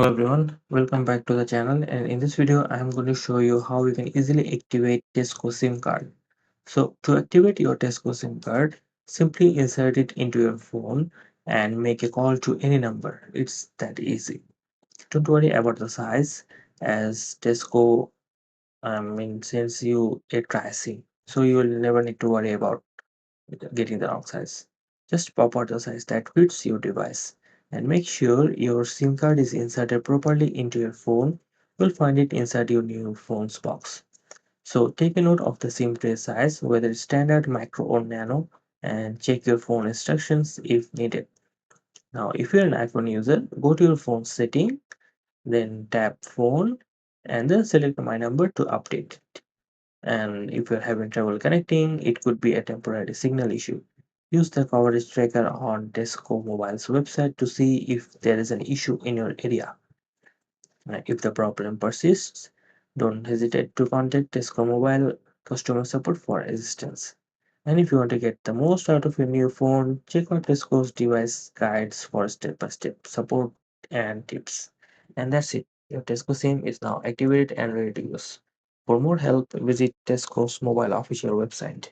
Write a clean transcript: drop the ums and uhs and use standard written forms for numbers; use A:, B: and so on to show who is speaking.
A: Hello everyone, welcome back to the channel, and in this video I am going to show you how you can easily activate TESCO SIM card. So to activate your TESCO SIM card, simply insert it into your phone and make a call to any number. It's that easy. Don't worry about the size, as TESCO sends you a tri-SIM, so you will never need to worry about getting the wrong size. Just pop out the size that fits your device and make sure your SIM card is inserted properly into your phone. You'll find it inside your new phone's box. So take a note of the SIM tray size, whether it's standard, micro or nano, and check your phone instructions if needed. Now, if you're an iPhone user, go to your phone setting, then tap phone, and then select my number to update. And if you're having trouble connecting, it could be a temporary signal issue. Use the coverage tracker on TESCO Mobile's website to see if there is an issue in your area. If the problem persists, don't hesitate to contact TESCO Mobile customer support for assistance. And if you want to get the most out of your new phone, check out TESCO's device guides for step-by-step support and tips. And that's it. Your TESCO SIM is now activated and ready to use. For more help, visit TESCO's mobile official website.